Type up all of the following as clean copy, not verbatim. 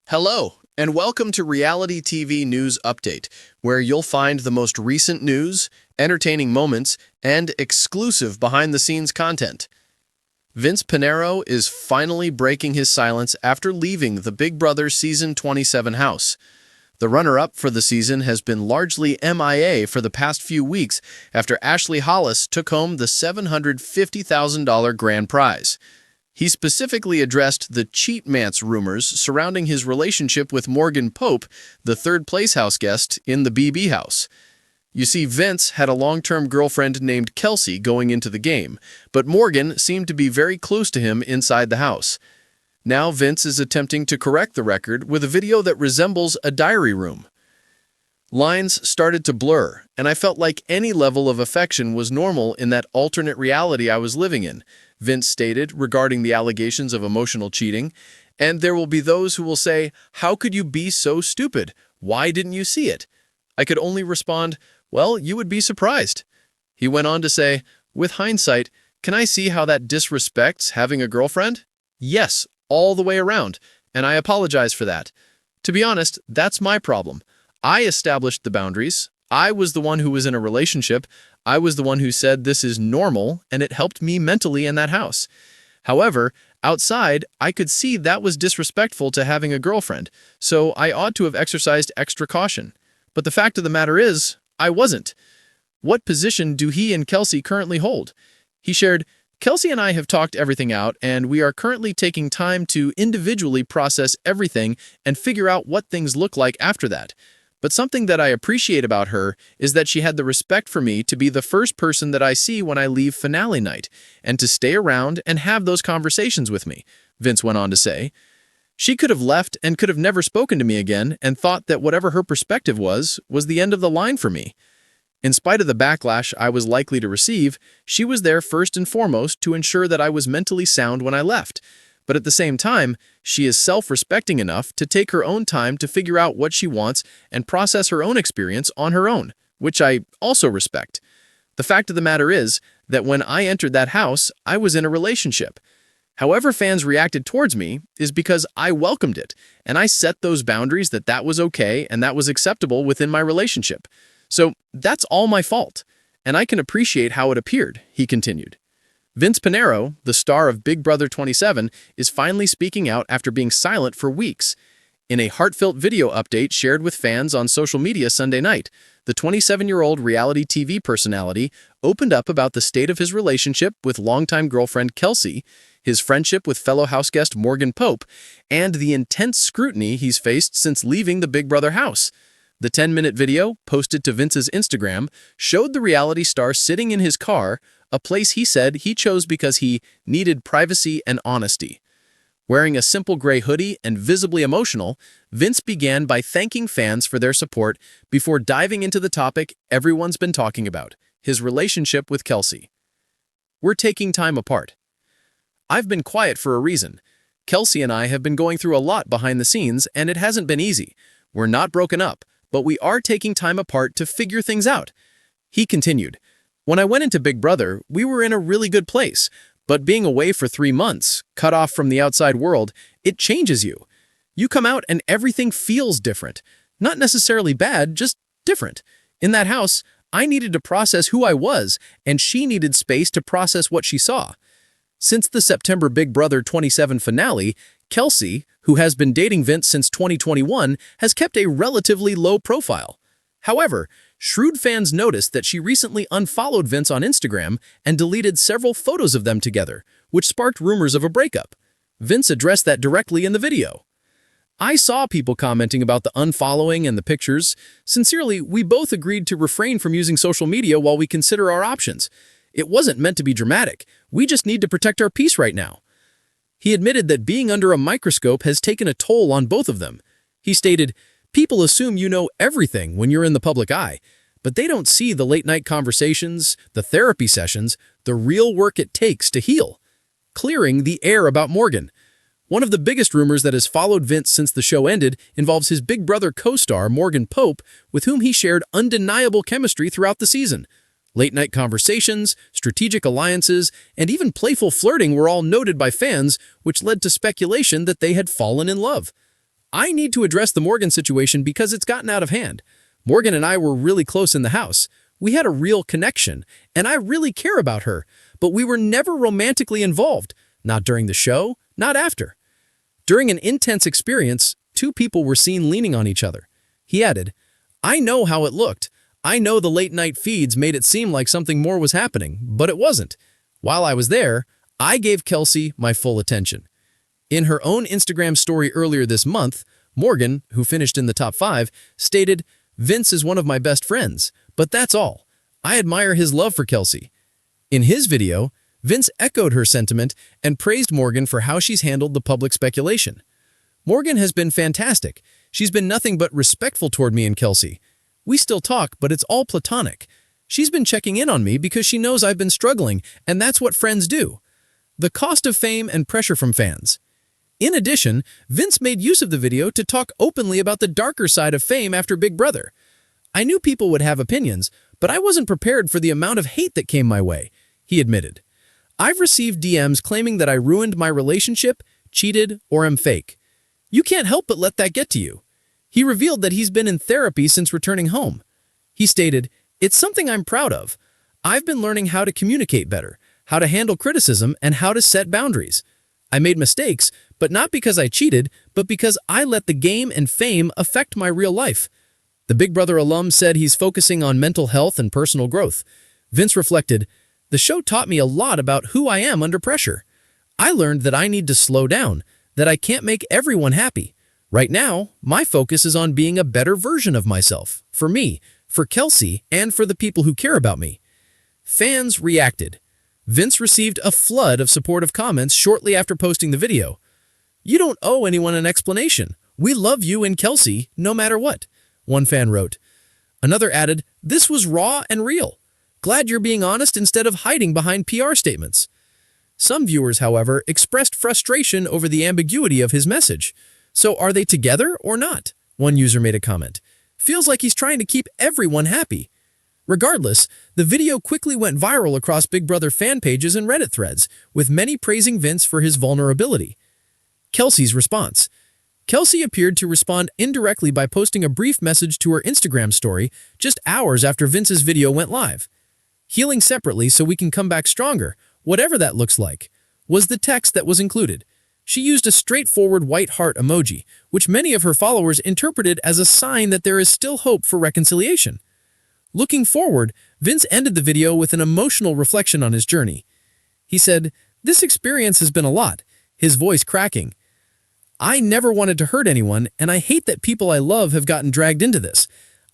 Hello, and welcome to Reality TV News Update, where you'll find the most recent news, entertaining moments, and exclusive behind-the-scenes content. Vince Panaro is finally breaking his silence after leaving the Big Brother Season 27 house. The runner-up for the season has been largely MIA for the past few weeks after Ashley Hollis took home the $750,000 grand prize. He specifically addressed the cheat-mance rumors surrounding his relationship with Morgan Pope, the third-place house guest in the BB house. You see, Vince had a long-term girlfriend named Kelsey going into the game, but Morgan seemed to be very close to him inside the house. Now Vince is attempting to correct the record with a video that resembles a diary room. Lines started to blur, and I felt like any level of affection was normal in that alternate reality I was living in, Vince stated regarding the allegations of emotional cheating. And there will be those who will say, "How could you be so stupid? Why didn't you see it?" I could only respond, "Well, you would be surprised." He went on to say, "With hindsight, can I see how that disrespects having a girlfriend? Yes, all the way around, and I apologize for that. To be honest, that's my problem. I established the boundaries. I was the one who was in a relationship. I was the one who said this is normal, and it helped me mentally in that house. However, outside, I could see that was disrespectful to having a girlfriend, so I ought to have exercised extra caution. But the fact of the matter is, I wasn't." What position do he and Kelsey currently hold? He shared, "Kelsey and I have talked everything out, and we are currently taking time to individually process everything and figure out what things look like after that. But something that I appreciate about her is that she had the respect for me to be the first person that I see when I leave finale night, and to stay around and have those conversations with me," Vince went on to say. "She could have left and could have never spoken to me again and thought that whatever her perspective was the end of the line for me. In spite of the backlash I was likely to receive, she was there first and foremost to ensure that I was mentally sound when I left. But at the same time, she is self-respecting enough to take her own time to figure out what she wants and process her own experience on her own, which I also respect. The fact of the matter is that when I entered that house, I was in a relationship. However fans reacted towards me is because I welcomed it, and I set those boundaries that was okay and that was acceptable within my relationship. So that's all my fault, and I can appreciate how it appeared," he continued. Vince Panaro, the star of Big Brother 27, is finally speaking out after being silent for weeks. In a heartfelt video update shared with fans on social media Sunday night, the 27-year-old reality TV personality opened up about the state of his relationship with longtime girlfriend Kelsey, his friendship with fellow houseguest Morgan Pope, and the intense scrutiny he's faced since leaving the Big Brother house. The 10-minute video, posted to Vince's Instagram, showed the reality star sitting in his car, a place he said he chose because he needed privacy and honesty. Wearing a simple gray hoodie and visibly emotional, Vince began by thanking fans for their support before diving into the topic everyone's been talking about, his relationship with Kelsey. "We're taking time apart. I've been quiet for a reason. Kelsey and I have been going through a lot behind the scenes, and it hasn't been easy. We're not broken up, but we are taking time apart to figure things out," he continued. "When I went into Big Brother, we were in a really good place, but being away for 3 months, cut off from the outside world, it changes you. You come out and everything feels different. Not necessarily bad, just different. In that house, I needed to process who I was, and she needed space to process what she saw." Since the September Big Brother 27 finale, Kelsey, who has been dating Vince since 2021, has kept a relatively low profile. However, shrewd fans noticed that she recently unfollowed Vince on Instagram and deleted several photos of them together, which sparked rumors of a breakup. Vince addressed that directly in the video. "I saw people commenting about the unfollowing and the pictures. Sincerely, we both agreed to refrain from using social media while we consider our options. It wasn't meant to be dramatic. We just need to protect our peace right now." He admitted that being under a microscope has taken a toll on both of them. He stated, "People assume you know everything when you're in the public eye, but they don't see the late-night conversations, the therapy sessions, the real work it takes to heal." Clearing the air about Morgan. One of the biggest rumors that has followed Vince since the show ended involves his Big Brother co-star Morgan Pope, with whom he shared undeniable chemistry throughout the season. Late-night conversations, strategic alliances, and even playful flirting were all noted by fans, which led to speculation that they had fallen in love. I need to address the Morgan situation because it's gotten out of hand. Morgan and I were really close in the house. We had a real connection, and I really care about her, but we were never romantically involved, not during the show, not after. During an intense experience, two people were seen leaning on each other. He added, I know how it looked. I know the late-night feeds made it seem like something more was happening, but it wasn't. While I was there, I gave Kelsey my full attention. In her own Instagram story earlier this month, Morgan, who finished in the top 5, stated, Vince is one of my best friends, but that's all. I admire his love for Kelsey. In his video, Vince echoed her sentiment and praised Morgan for how she's handled the public speculation. Morgan has been fantastic. She's been nothing but respectful toward me and Kelsey. We still talk, but it's all platonic. She's been checking in on me because she knows I've been struggling, and that's what friends do. The cost of fame and pressure from fans. In addition, Vince made use of the video to talk openly about the darker side of fame after Big Brother. I knew people would have opinions, but I wasn't prepared for the amount of hate that came my way, he admitted. I've received DMs claiming that I ruined my relationship, cheated, or am fake. You can't help but let that get to you. He revealed that he's been in therapy since returning home. He stated, It's something I'm proud of. I've been learning how to communicate better, how to handle criticism, and how to set boundaries. I made mistakes, but not because I cheated, but because I let the game and fame affect my real life. The Big Brother alum said he's focusing on mental health and personal growth. Vince reflected, The show taught me a lot about who I am under pressure. I learned that I need to slow down, that I can't make everyone happy. Right now, my focus is on being a better version of myself, for me, for Kelsey, and for the people who care about me. Fans reacted. Vince received a flood of supportive comments shortly after posting the video. You don't owe anyone an explanation. We love you and Kelsey, no matter what, one fan wrote. Another added, This was raw and real. Glad you're being honest instead of hiding behind PR statements. Some viewers, however, expressed frustration over the ambiguity of his message. So are they together or not? One user made a comment. Feels like he's trying to keep everyone happy. Regardless, the video quickly went viral across Big Brother fan pages and Reddit threads, with many praising Vince for his vulnerability. Kelsey's response. Kelsey appeared to respond indirectly by posting a brief message to her Instagram story just hours after Vince's video went live. Healing separately so we can come back stronger, whatever that looks like, was the text that was included. She used a straightforward white heart emoji, which many of her followers interpreted as a sign that there is still hope for reconciliation. Looking forward, Vince ended the video with an emotional reflection on his journey. He said, This experience has been a lot, his voice cracking. I never wanted to hurt anyone, and I hate that people I love have gotten dragged into this.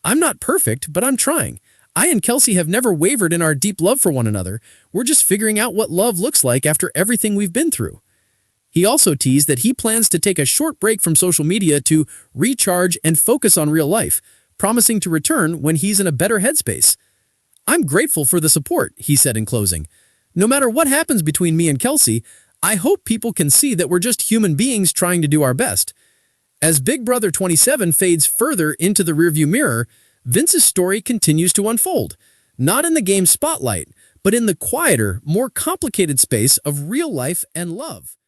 I'm not perfect, but I'm trying. I and Kelsey have never wavered in our deep love for one another. We're just figuring out what love looks like after everything we've been through. He also teased that he plans to take a short break from social media to recharge and focus on real life, promising to return when he's in a better headspace. I'm grateful for the support, he said in closing. No matter what happens between me and Kelsey, I hope people can see that we're just human beings trying to do our best. As Big Brother 27 fades further into the rearview mirror, Vince's story continues to unfold, not in the game's spotlight, but in the quieter, more complicated space of real life and love.